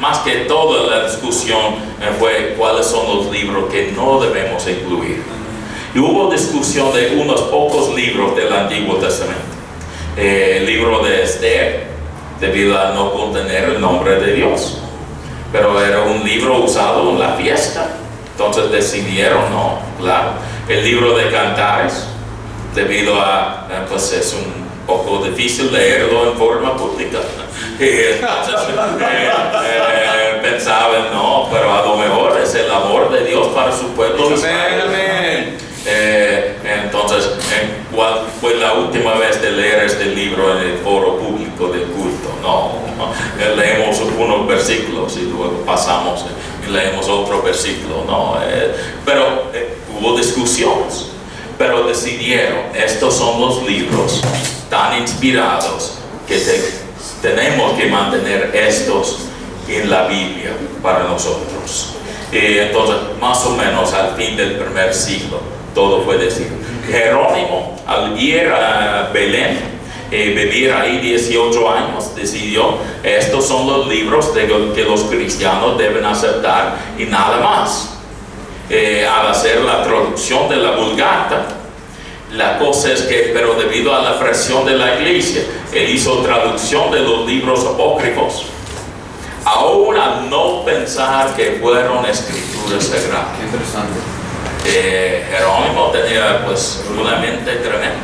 más que toda la discusión fue cuáles son los libros que no debemos incluir. Y hubo discusión de unos pocos libros del Antiguo Testamento. El libro de Esther, debido a no contener el nombre de Dios, pero era un libro usado en la fiesta, entonces decidieron no, claro. El libro de Cantares, debido a, pues es un poco difícil leerlo en forma pública, entonces pensaban no, pero a lo mejor es el amor de Dios para su pueblo Israel. Entonces, ¿cuál fue la última vez de leer este libro en el foro público del culto? No, leemos unos versículos y luego pasamos y leemos otro versículo, no, pero hubo discusiones, pero decidieron, estos son los libros tan inspirados que tenemos que mantener estos en la Biblia para nosotros. Entonces, más o menos al fin del primer siglo, todo fue decidido. Jerónimo, al ir a Belén, vivir ahí 18 años, decidió, estos son los libros que los cristianos deben aceptar y nada más. Al hacer la traducción de la Vulgata, la cosa es que, pero debido a la presión de la iglesia, él hizo traducción de los libros apócrifos, aún al no pensar que fueron escrituras sagradas. Qué interesante. Jerónimo tenía pues una mente tremenda.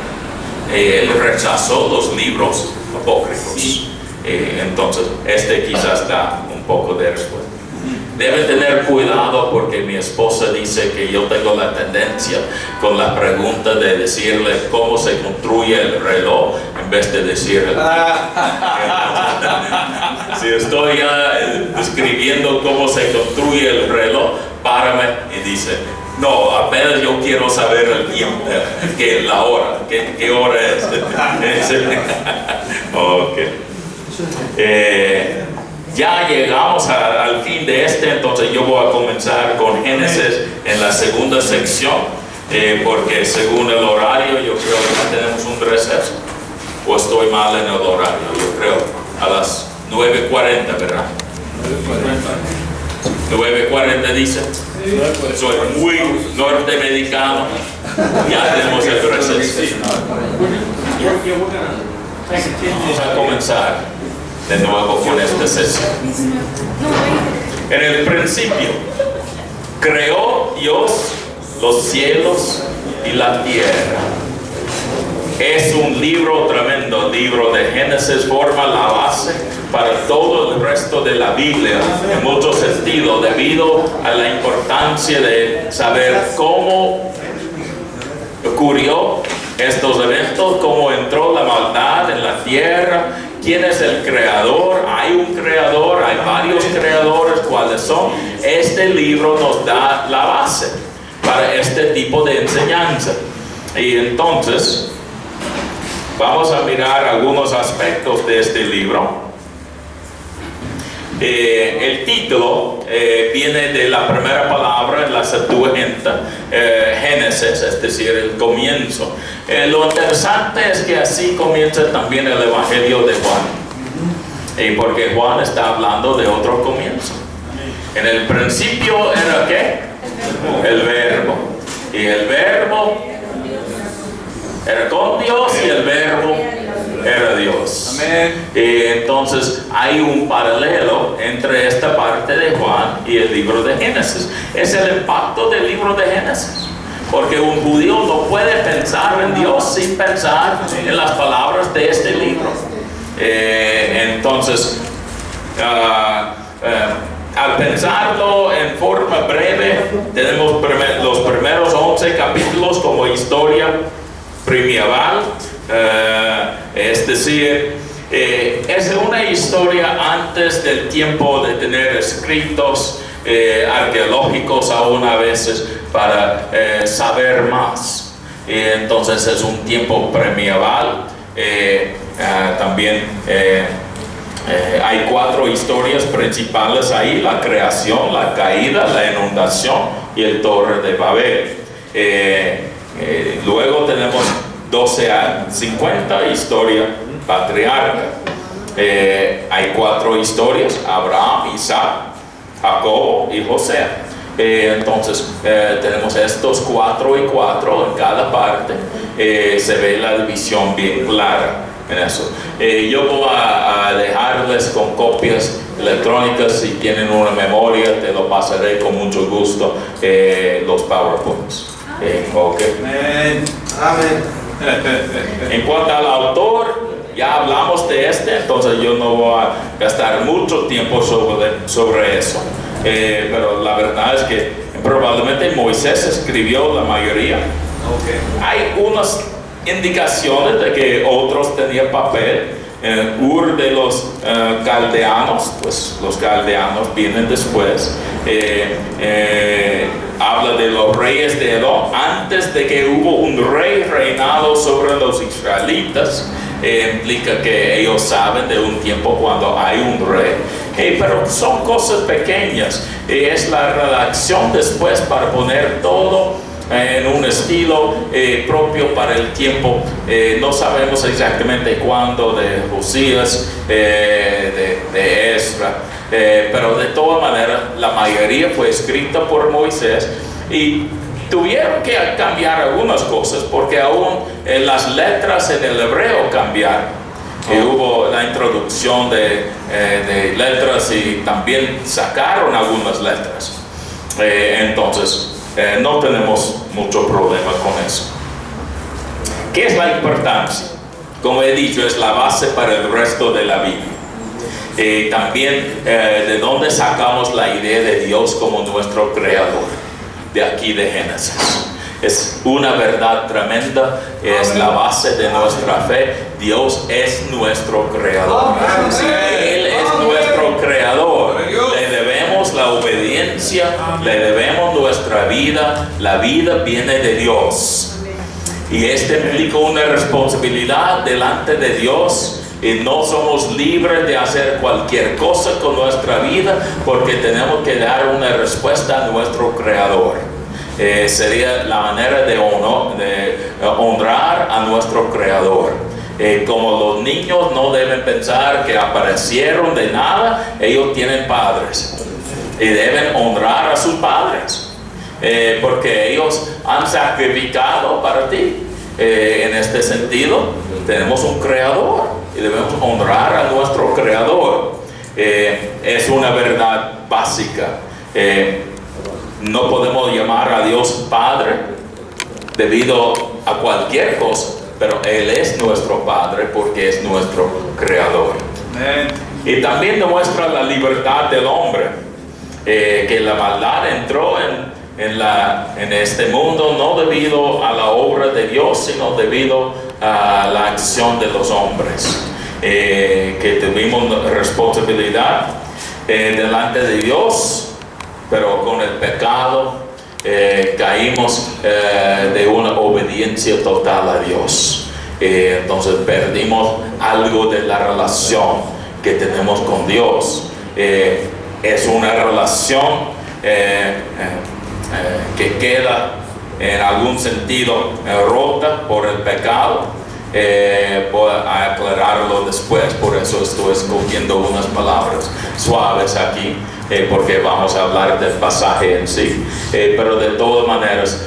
Él rechazó los libros apócrifos. Sí. Entonces, quizás da un poco de respuesta. Deben tener cuidado porque mi esposa dice que yo tengo la tendencia con la pregunta de decirle cómo se construye el reloj en vez de decirle si estoy describiendo cómo se construye el reloj, párame y dice no, apenas yo quiero saber el tiempo, la hora, qué hora es. Okay. Ya llegamos al fin de entonces yo voy a comenzar con Génesis en la segunda sección, porque según el horario yo creo que ya tenemos un receso, o estoy mal en el horario, yo creo a las 9:40, ¿verdad? 9:40 dice. Soy muy norteamericano, ya tenemos el receso. Vamos a comenzar de nuevo con esta sesión. En el principio creó Dios los cielos y la tierra. Es un libro tremendo, el libro de Génesis forma la base para todo el resto de la Biblia en muchos sentidos, debido a la importancia de saber cómo ocurrió estos eventos, cómo entró la maldad en la tierra, quién es el creador, hay un creador, hay varios creadores, cuáles son. Este libro nos da la base para este tipo de enseñanza. Y entonces vamos a mirar algunos aspectos de este libro. El título viene de la primera palabra en la Septuaginta, Génesis, es decir, el comienzo. Lo interesante es que así comienza también el Evangelio de Juan, porque Juan está hablando de otro comienzo. En el principio era ¿qué? El verbo. Y el verbo era con Dios y el verbo era Dios. Amén. Entonces hay un paralelo entre esta parte de Juan y el libro de Génesis. Es el impacto del libro de Génesis, porque un judío no puede pensar en Dios sin pensar en las palabras de este libro. Entonces al pensarlo en forma breve, tenemos los primeros 11 capítulos como historia primordial, es decir, es una historia antes del tiempo de tener escritos arqueológicos aún a veces para saber más. Entonces es un tiempo primordial. También hay 4 historias principales ahí: la creación, la caída, la inundación y el Torre de Babel. Luego tenemos 12 a 50, historia patriarca. Hay 4 historias: Abraham, Isaac, Jacob y José. Entonces tenemos estos 4 y 4 en cada parte. Se ve la división bien clara en eso. Yo voy a dejarles con copias electrónicas. Si tienen una memoria, te lo pasaré con mucho gusto, los PowerPoints. Okay. Amén. En cuanto al autor, ya hablamos de entonces yo no voy a gastar mucho tiempo sobre eso. Pero la verdad es que probablemente Moisés escribió la mayoría. Okay. Hay unas indicaciones de que otros tenían papel. Ur de los caldeanos, pues los caldeanos vienen después. Habla de los reyes de Edom, antes de que hubo un rey reinado sobre los israelitas. Implica que ellos saben de un tiempo cuando hay un rey. Pero son cosas pequeñas. Es la redacción después para poner todo en un estilo propio para el tiempo. No sabemos exactamente cuándo, de Josías, de Esdras, pero de todas maneras la mayoría fue escrita por Moisés, y tuvieron que cambiar algunas cosas porque aún las letras en el hebreo cambiaron. Hubo la introducción de letras y también sacaron algunas letras. Entonces no tenemos mucho problema con eso. ¿Qué es la importancia? Como he dicho, es la base para el resto de la Biblia. También de dónde sacamos la idea de Dios como nuestro creador, de aquí de Génesis. Es una verdad tremenda, es la base de nuestra fe. Dios es nuestro creador. Él es nuestro creador. Le debemos la obediencia, le debemos nuestra vida. La vida viene de Dios. Y implica una responsabilidad delante de Dios. Y no somos libres de hacer cualquier cosa con nuestra vida, porque tenemos que dar una respuesta a nuestro creador. Sería la manera de honrar a nuestro creador. Como los niños no deben pensar que aparecieron de nada, ellos tienen padres y deben honrar a sus padres, porque ellos han sacrificado para ti. En este sentido, tenemos un creador y debemos honrar a nuestro creador. Es una verdad básica. No podemos llamar a Dios Padre debido a cualquier cosa, pero Él es nuestro Padre porque es nuestro Creador. Y también demuestra la libertad del hombre, que la maldad entró en este mundo no debido a la obra de Dios, sino debido a la acción de los hombres, que tuvimos responsabilidad delante de Dios. Pero con el pecado caímos de una obediencia total a Dios. Entonces perdimos algo de la relación que tenemos con Dios. Es una relación que queda en algún sentido rota por el pecado. Voy a aclararlo después, por eso estoy escogiendo unas palabras suaves aquí, porque vamos a hablar del pasaje en sí. Pero de todas maneras,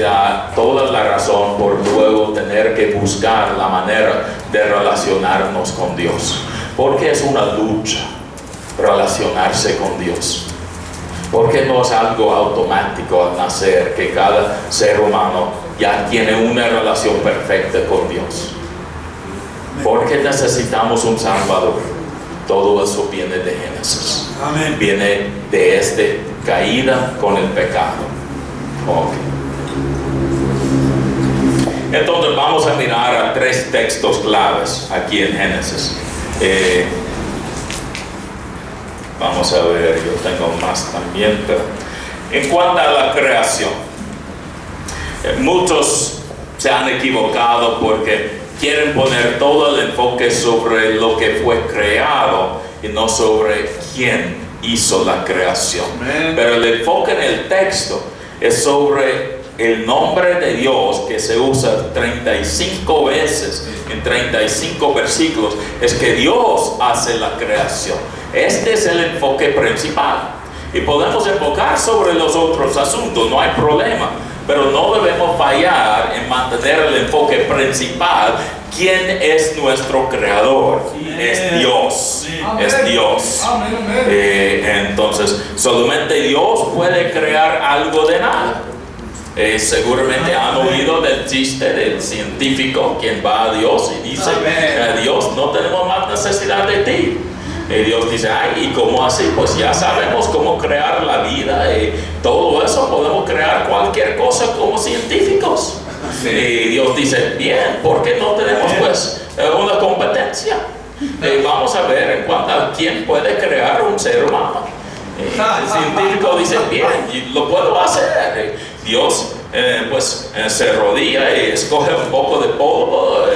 da toda la razón por luego tener que buscar la manera de relacionarnos con Dios, porque es una lucha relacionarse con Dios. Porque no es algo automático al nacer, que cada ser humano ya tiene una relación perfecta con Dios. Porque necesitamos un Salvador. Todo eso viene de Génesis. Amén. Viene de esta caída con el pecado. Okay. Entonces vamos a mirar a 3 textos claves aquí en Génesis. Vamos a ver, yo tengo más también, pero en cuanto a la creación, muchos se han equivocado porque quieren poner todo el enfoque sobre lo que fue creado y no sobre quién hizo la creación. Pero el enfoque en el texto es sobre el nombre de Dios que se usa 35 veces en 35 versículos es que Dios hace la creación. Este es el enfoque principal. Y podemos enfocar sobre los otros asuntos, no hay problema. Pero no debemos fallar en mantener el enfoque principal. ¿Quién es nuestro creador? Es Dios. Es Dios. Entonces, solamente Dios puede crear algo de nada. Seguramente han oído del chiste del científico quien va a Dios y dice: Dios, no tenemos más necesidad de ti. Y Dios dice: ay, ¿y cómo así? Pues ya sabemos cómo crear la vida y todo eso, podemos crear cualquier cosa como científicos. Y Dios dice: bien, ¿por qué no tenemos pues una competencia? Vamos a ver en cuanto a quién puede crear un ser humano. El científico dice: bien, lo puedo hacer. Dios se rodilla y escoge un poco de polvo,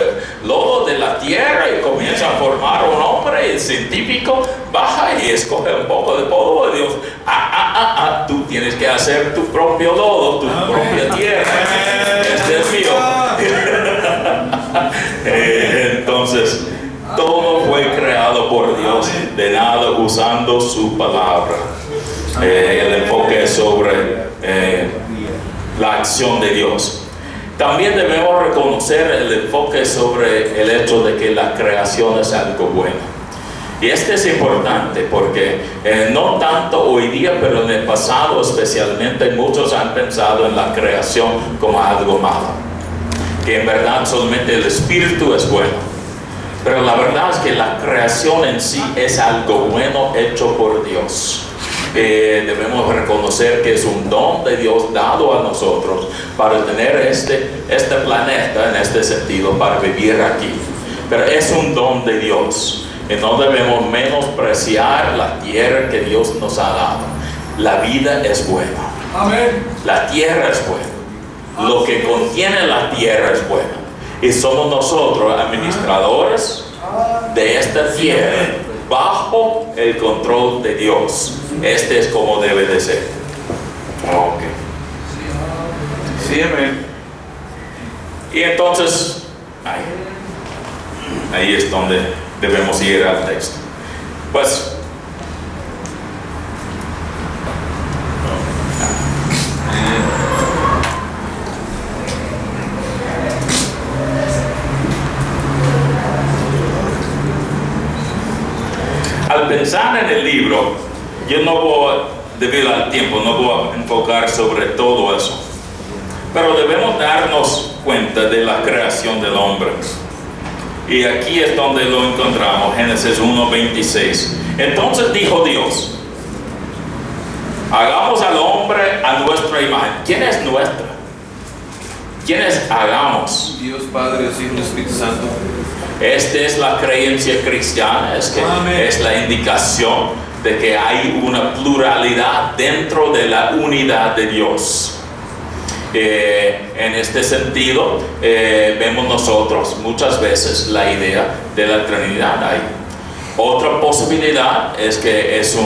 lodo de la tierra, y comienza a formar un hombre. El científico baja y escoge un poco de polvo. Y Dios: tú tienes que hacer tu propio lodo, tu propia tierra. Este es mío. Entonces, todo fue creado por Dios de nada, usando su palabra. El enfoque sobre la acción de Dios. También debemos reconocer el enfoque sobre el hecho de que la creación es algo bueno. Y este es importante porque no tanto hoy día, pero en el pasado especialmente, muchos han pensado en la creación como algo malo, que en verdad solamente el espíritu es bueno. Pero la verdad es que la creación en sí es algo bueno hecho por Dios. Debemos reconocer que es un don de Dios dado a nosotros para tener este planeta, en este sentido, para vivir aquí. Pero es un don de Dios y no debemos menospreciar la tierra que Dios nos ha dado. La vida es buena. Amén. La tierra es buena. Lo que contiene la tierra es bueno. Y somos nosotros administradores de esta tierra, bajo el control de Dios. Este es como debe de ser. Ok. Sí, amén. Y entonces, ahí es donde debemos ir al texto. Pues, al pensar en el libro, yo no voy, debido al tiempo, no voy a enfocar sobre todo eso. Pero debemos darnos cuenta de la creación del hombre. Y aquí es donde lo encontramos, Génesis 1:26. Entonces dijo Dios: hagamos al hombre a nuestra imagen. ¿Quién es nuestra? ¿Quién es hagamos? Dios Padre, Hijo y Espíritu Santo. Esta es la creencia cristiana, es que es la indicación de que hay una pluralidad dentro de la unidad de Dios. En este sentido, vemos nosotros muchas veces la idea de la Trinidad ahí. Otra posibilidad es que es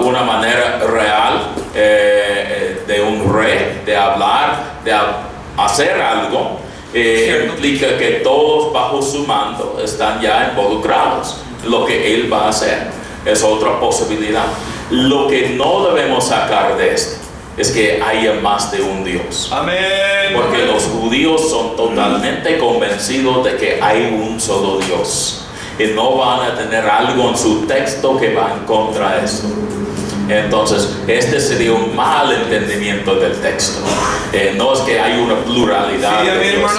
una manera real de un rey de hablar, de hacer algo. Implica que todos bajo su mando están ya involucrados. Lo que él va a hacer es otra posibilidad. Lo que no debemos sacar de esto es que haya más de un Dios. Amén. Porque los judíos son totalmente convencidos de que hay un solo Dios y no van a tener algo en su texto que va en contra de esto. Entonces, este sería un mal entendimiento del texto. No es que hay una pluralidad de Dios,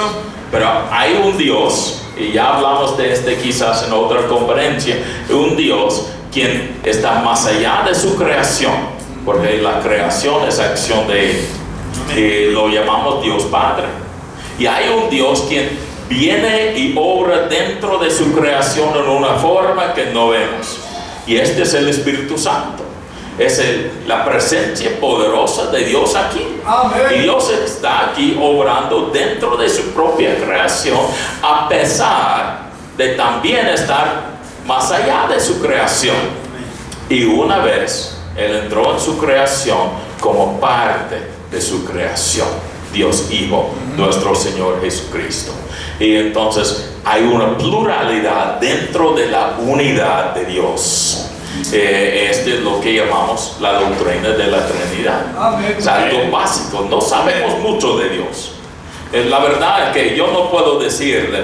pero hay un Dios, y ya hablamos de este quizás en otra conferencia, un Dios quien está más allá de su creación, porque la creación es acción de Él, y lo llamamos Dios Padre. Y hay un Dios quien viene y obra dentro de su creación en una forma que no vemos, y este es el Espíritu Santo. Es la presencia poderosa de Dios aquí. Amén. Y Dios está aquí obrando dentro de su propia creación, a pesar de también estar más allá de su creación. Y una vez Él entró en su creación como parte de su creación, Dios Hijo, nuestro Señor Jesucristo. Y entonces hay una pluralidad dentro de la unidad de Dios. Este es lo que llamamos la doctrina de la Trinidad. Es algo básico. No sabemos mucho de Dios. La verdad es que yo no puedo decirle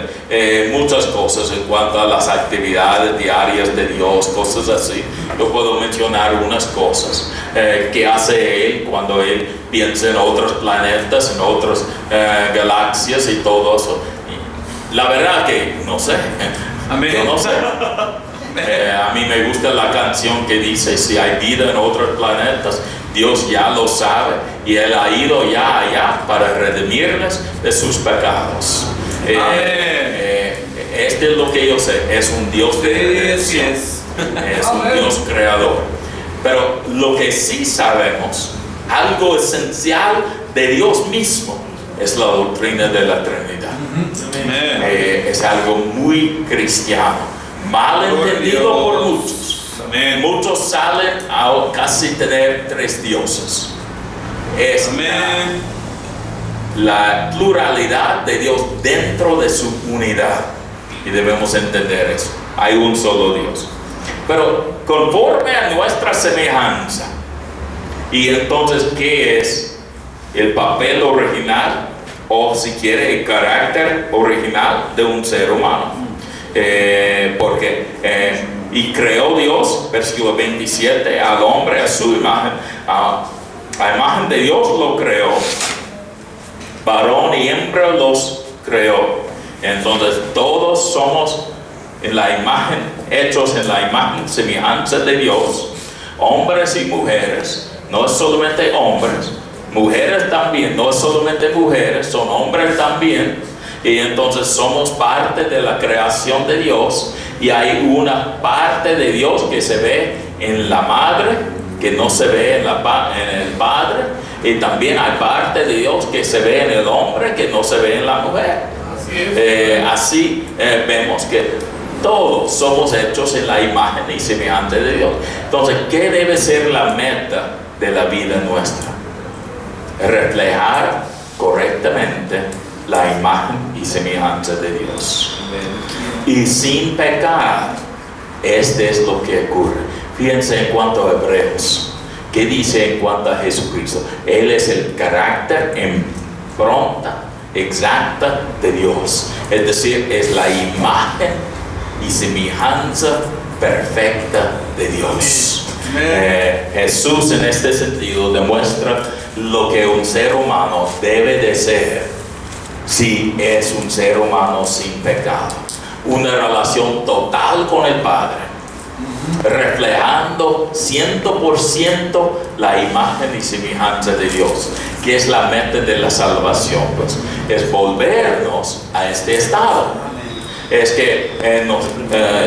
muchas cosas en cuanto a las actividades diarias de Dios, cosas así. Yo puedo mencionar unas cosas que hace Él cuando Él piensa en otros planetas, en otras galaxias y todo eso. La verdad que no sé. Yo no sé. A mí me gusta la canción que dice: si hay vida en otros planetas, Dios ya lo sabe y Él ha ido ya allá para redimirles de sus pecados. Este es lo que yo sé, es un Dios de redención, es un Dios creador. Pero lo que sí sabemos, algo esencial de Dios mismo, es la doctrina de la Trinidad. Es algo muy cristiano, mal entendido por muchos. Muchos salen a casi tener 3 dioses. Es la pluralidad de Dios dentro de su unidad, y debemos entender eso. Hay un solo Dios, pero conforme a nuestra semejanza. Y entonces, ¿qué es el papel original, o si quiere el carácter original de un ser humano? Y creó Dios, versículo 27, al hombre a su imagen. A imagen de Dios lo creó, varón y hembra los creó. Entonces todos somos en la imagen, hechos en la imagen, semejanza de Dios, hombres y mujeres. No es solamente hombres, mujeres también. No es solamente mujeres, son hombres también. Y entonces somos parte de la creación de Dios, y hay una parte de Dios que se ve en la madre, que no se ve en el padre, y también hay parte de Dios que se ve en el hombre, que no se ve en la mujer. Así vemos que todos somos hechos en la imagen y semejanza de Dios. Entonces, ¿qué debe ser la meta de la vida nuestra? Reflejar correctamente la imagen y semejanza de Dios. Y sin pecar. Este es lo que ocurre. Fíjense en cuanto a Hebreos. ¿Qué dice en cuanto a Jesucristo? Él es el carácter en pronta, exacta de Dios. Es decir, es la imagen y semejanza perfecta de Dios. Jesús en este sentido demuestra lo que un ser humano debe de ser si es un ser humano sin pecado. Una relación total con el Padre, reflejando 100% la imagen y semejanza de Dios, que es la meta de la salvación, pues, es volvernos a este estado. Es que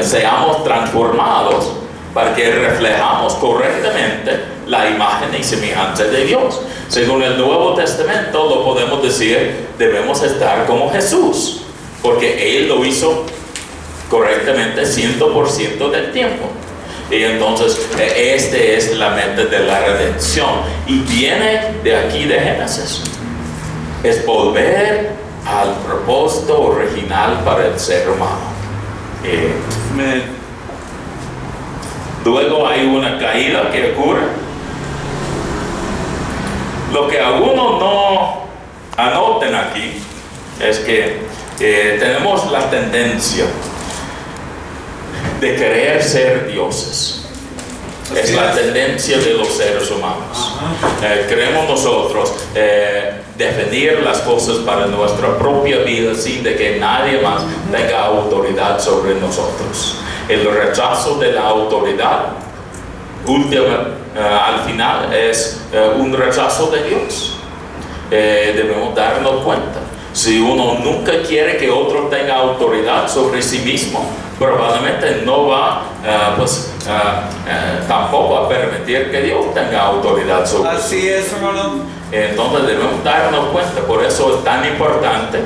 seamos transformados para que reflejamos correctamente la imagen y semejanza de Dios. Según el Nuevo Testamento lo podemos decir, debemos estar como Jesús, porque Él lo hizo correctamente 100% del tiempo. Y entonces este es la meta de la redención, y viene de aquí de Génesis. Es volver al propósito original para el ser humano. Luego hay una caída que ocurre. Lo que algunos no anoten aquí es que tenemos la tendencia de querer ser dioses. Es la tendencia de los seres humanos. Queremos nosotros definir las cosas para nuestra propia vida sin de que nadie más tenga autoridad sobre nosotros. El rechazo de la autoridad al final es un rechazo de Dios. Debemos darnos cuenta. Si uno nunca quiere que otro tenga autoridad sobre sí mismo, probablemente no va tampoco a permitir que Dios tenga autoridad sobre sí. Así es, hermano. Entonces debemos darnos cuenta. Por eso es tan importante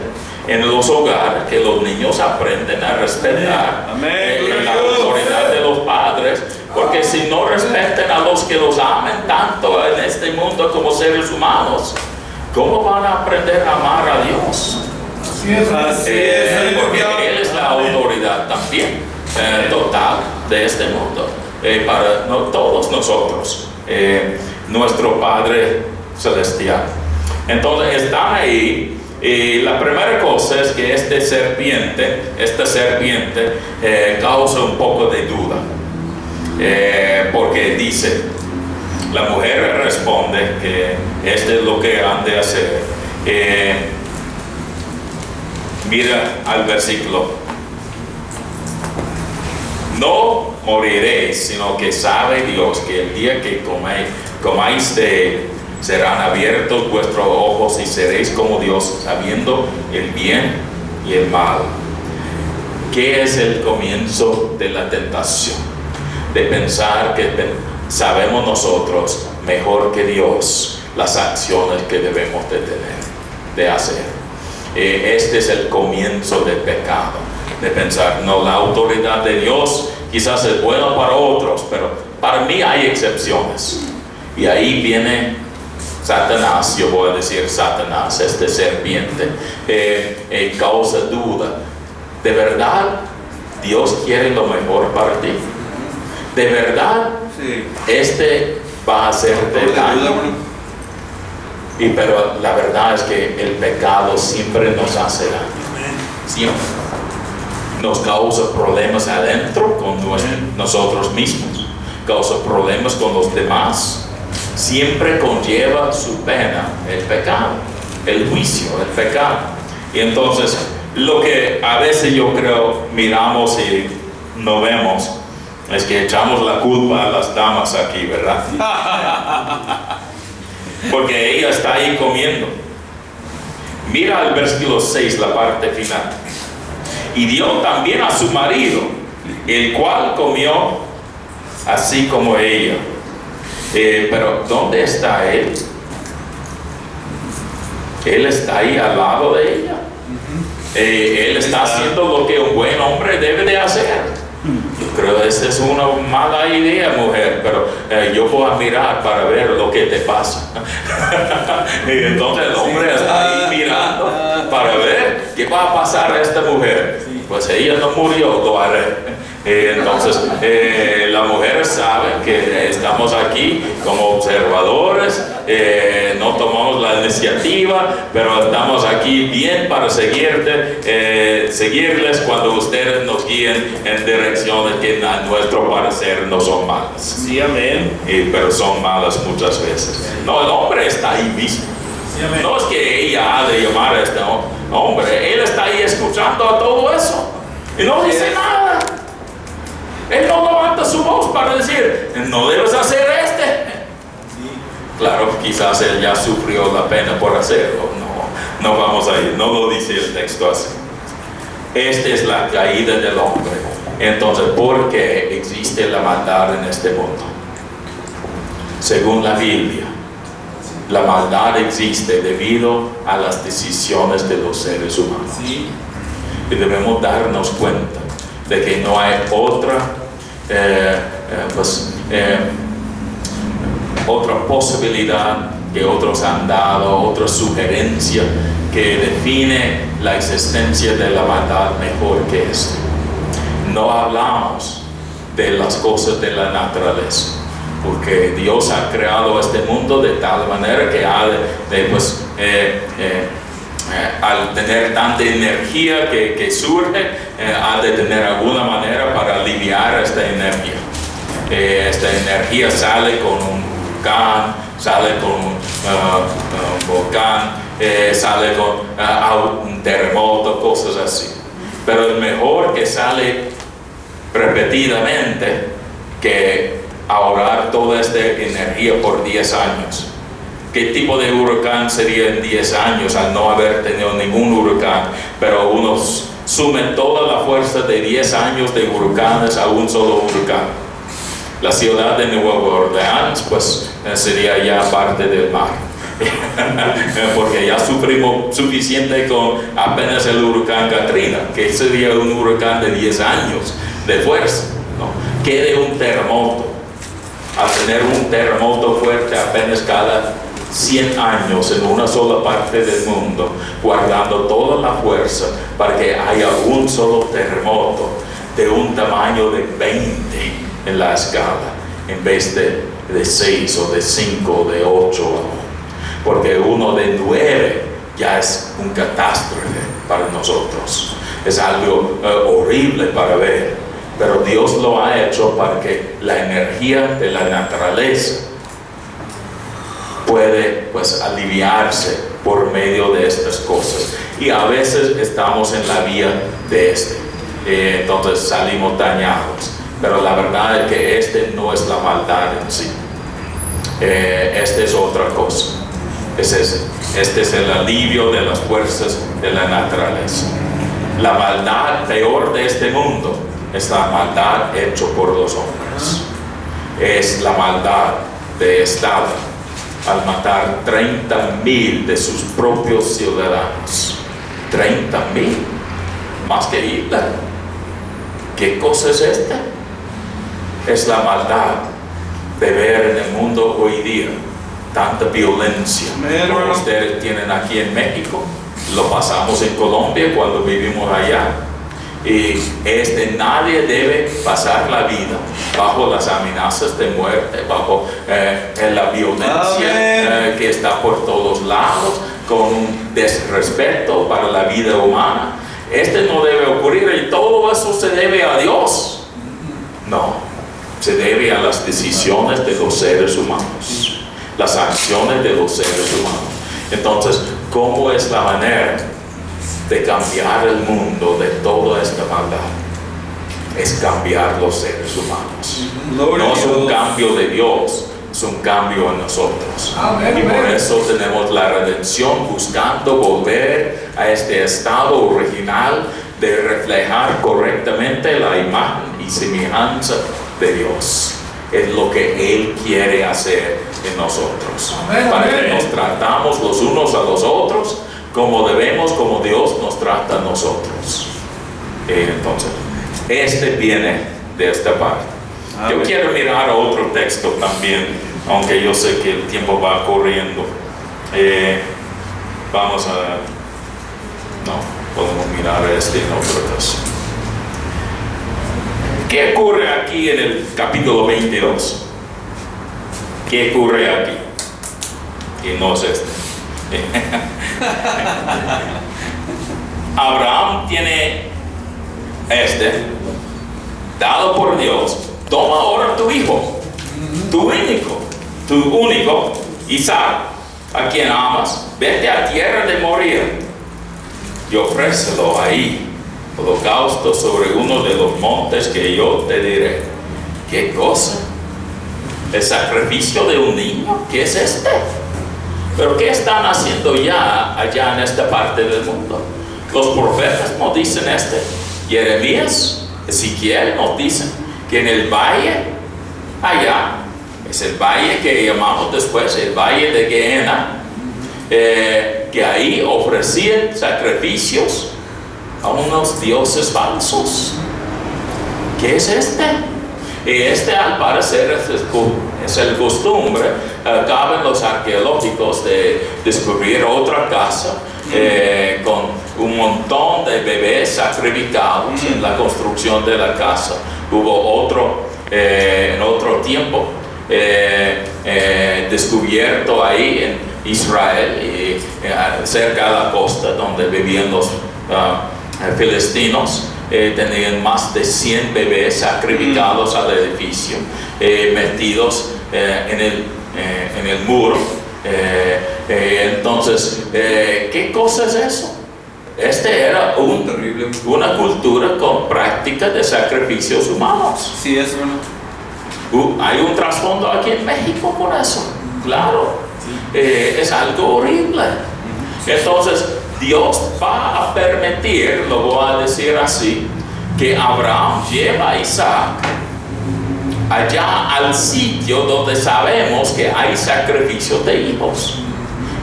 en los hogares que los niños aprenden a respetar la autoridad de los padres, porque si no respeten a los que los aman tanto en este mundo como seres humanos, ¿cómo van a aprender a amar a Dios? Porque Él es la autoridad también total de este mundo, para todos nosotros, nuestro Padre Celestial. Entonces están ahí, y la primera cosa es que esta serpiente causa un poco de duda, porque dice, la mujer responde que esto es lo que han de hacer. Mira al versículo: no moriréis, sino que sabe Dios que el día que comáis de él, serán abiertos vuestros ojos y seréis como Dios, sabiendo el bien y el mal. ¿Qué es el comienzo de la tentación? De pensar que sabemos nosotros mejor que Dios las acciones que debemos de tener, de hacer. Este es el comienzo del pecado, de pensar, no, la autoridad de Dios quizás es buena para otros, pero para mí hay excepciones. Y ahí viene Satanás, yo voy a decir Satanás, este serpiente, causa duda. ¿De verdad Dios quiere lo mejor para ti? ¿De verdad este va a hacerte daño? Pero la verdad es que el pecado siempre nos hace daño, siempre nos causa problemas adentro con nosotros mismos, causa problemas con los demás, siempre conlleva su pena el pecado, el juicio, el pecado. Y entonces lo que a veces yo creo miramos y no vemos es que echamos la culpa a las damas aquí, ¿verdad? Porque ella está ahí comiendo. Mira el versículo 6, la parte final. Y dio también a su marido, el cual comió así como ella. Pero ¿dónde está él? Él está ahí al lado de ella. Él está haciendo lo que un buen hombre debe de hacer. Yo creo que esa es una mala idea, mujer, pero yo voy a mirar para ver lo que te pasa. Y entonces el hombre está ahí mirando para ver qué va a pasar a esta mujer. Pues ella no murió, lo haré. Entonces la mujer sabe que estamos aquí como observadores, no tomamos la iniciativa, pero estamos aquí bien para seguirles cuando ustedes nos guíen en direcciones que a nuestro parecer no son malas. Sí, amén. Pero son malas muchas veces. No, el hombre está ahí mismo. Sí, no es que ella ha de llamar a este hombre, él está ahí escuchando a todo eso y no dice nada. Él no levanta su voz para decir, no debes hacer Claro, quizás él ya sufrió la pena por hacerlo. No vamos a ir, no lo dice el texto así. Esta es la caída del hombre. Entonces, ¿por qué existe la maldad en este mundo? Según la Biblia, la maldad existe debido a las decisiones de los seres humanos. Sí. Y debemos darnos cuenta de que no hay otra posibilidad que otros han dado, otra sugerencia que define la existencia de la maldad mejor que esto. No hablamos de las cosas de la naturaleza, porque Dios ha creado este mundo de tal manera que al tener tanta energía que surge, ha de tener alguna manera para aliviar esta energía. Esta energía sale con un volcán, sale con un volcán, sale con un terremoto, cosas así. Pero es mejor que sale repetidamente que ahorrar toda esta energía por 10 años. ¿Qué tipo de huracán sería en 10 años al no haber tenido ningún huracán? Pero uno sume toda la fuerza de 10 años de huracanes a un solo huracán. La ciudad de Nueva Orleans pues sería ya parte del mar. Porque ya sufrimos suficiente con apenas el huracán Katrina, que sería un huracán de 10 años de fuerza, ¿no? ¿Qué de un terremoto? Al tener un terremoto fuerte apenas cada 100 años en una sola parte del mundo, guardando toda la fuerza para que haya un solo terremoto de un tamaño de 20 en la escala, en vez de 6 o de 5 o de 8, porque uno de 9 ya es un catástrofe para nosotros. Es algo horrible para ver, pero Dios lo ha hecho para que la energía de la naturaleza puede pues aliviarse por medio de estas cosas, y a veces estamos en la vía de entonces salimos dañados, pero la verdad es que no es la maldad en sí, es otra cosa, este es el alivio de las fuerzas de la naturaleza. La maldad peor de este mundo es la maldad hecha por los hombres, es la maldad de Estado al matar 30,000 de sus propios ciudadanos. 30,000, más que Hitler. ¿Qué cosa es esta? Es la maldad de ver en el mundo hoy día tanta violencia como ustedes tienen aquí en México. Lo pasamos en Colombia cuando vivimos allá. Y nadie debe pasar la vida bajo las amenazas de muerte, bajo la violencia que está por todos lados, con un desrespeto para la vida humana. No debe ocurrir, y todo eso se debe a Dios. No, se debe a las decisiones de los seres humanos, las acciones de los seres humanos. Entonces, ¿cómo es la manera de cambiar el mundo de toda esta maldad? Es cambiar los seres humanos. No es un cambio de Dios, es un cambio en nosotros. Y por eso tenemos la redención, buscando volver a este estado original de reflejar correctamente la imagen y semejanza de Dios. Es lo que Él quiere hacer en nosotros, para que nos tratamos los unos a los otros como debemos, como Dios nos trata a nosotros. Entonces, viene de esta parte. Yo quiero mirar a otro texto también, aunque yo sé que el tiempo va corriendo. Vamos a... No, podemos mirar en otro caso. ¿Qué ocurre aquí en el capítulo 22? ¿Qué ocurre aquí? Y no es Abraham tiene dado por Dios: toma ahora tu hijo, tu único, Isaac, a quien amas, vete a tierra de Moría y ofrécelo ahí, holocausto sobre uno de los montes que yo te diré. ¿Qué cosa? ¿El sacrificio de un niño? ¿Qué es ¿Pero qué están haciendo ya allá en esta parte del mundo? Los profetas nos dicen Jeremías, Ezequiel nos dicen que en el valle, allá, es el valle que llamamos después el valle de Gehenna, que ahí ofrecían sacrificios a unos dioses falsos. ¿Qué es Y al parecer es el costumbre. Acaban los arqueológicos de descubrir otra casa con un montón de bebés sacrificados en la construcción de la casa. Hubo en otro tiempo descubierto ahí en Israel, cerca de la costa donde vivían los filistinos. Tenían más de 100 bebés sacrificados al edificio, metidos en el muro. Entonces, ¿qué cosa es eso? Era una cultura con práctica de sacrificios humanos. Sí, es bueno. Hay un trasfondo aquí en México con eso, claro. Es algo horrible. Entonces, Dios va a permitir, lo voy a decir así, que Abraham lleva a Isaac allá al sitio donde sabemos que hay sacrificios de hijos.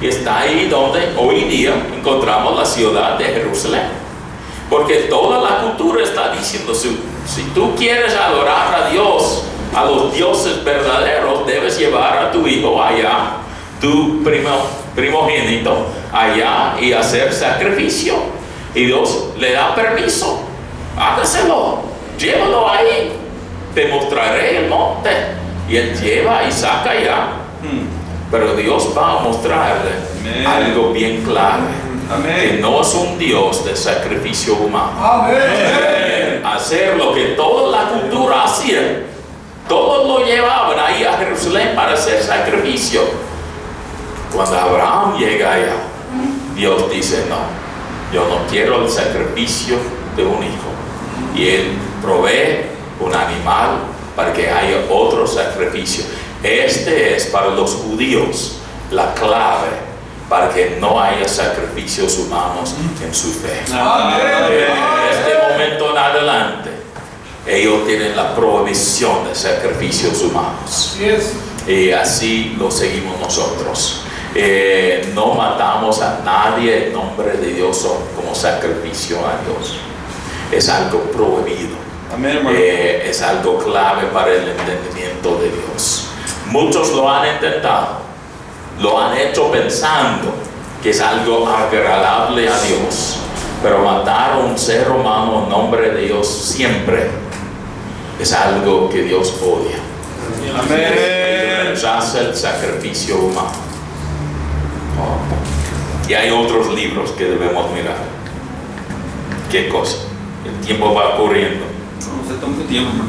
Y está ahí donde hoy día encontramos la ciudad de Jerusalén. Porque toda la cultura está diciendo, si tú quieres adorar a Dios, a los dioses verdaderos, debes llevar a tu hijo allá tu primogénito allá y hacer sacrificio. Y Dios le da permiso. Hágaselo, llévalo ahí. Te mostraré el monte. Y él lleva a Isaac allá. Pero Dios va a mostrarle algo bien clave. Que no es un Dios de sacrificio humano. Hacer lo que toda la cultura hacía. Todos lo llevaban ahí a Jerusalén para hacer sacrificio. Cuando Abraham llega allá, Dios dice: no, yo no quiero el sacrificio de un hijo. Y él provee un animal para que haya otro sacrificio. Este es para los judíos la clave para que no haya sacrificios humanos en su fe. De este momento en adelante, ellos tienen la prohibición de sacrificios humanos. Y así lo seguimos nosotros. No matamos a nadie en nombre de Dios como sacrificio a Dios. Es algo prohibido. Es algo clave para el entendimiento de Dios. Muchos lo han intentado, lo han hecho pensando que es algo agradable a Dios, pero matar a un ser humano en nombre de Dios siempre es algo que Dios odia. Rechaza el sacrificio humano. Y hay otros libros que debemos mirar. ¿Qué cosa? El tiempo va corriendo. No se toma tiempo.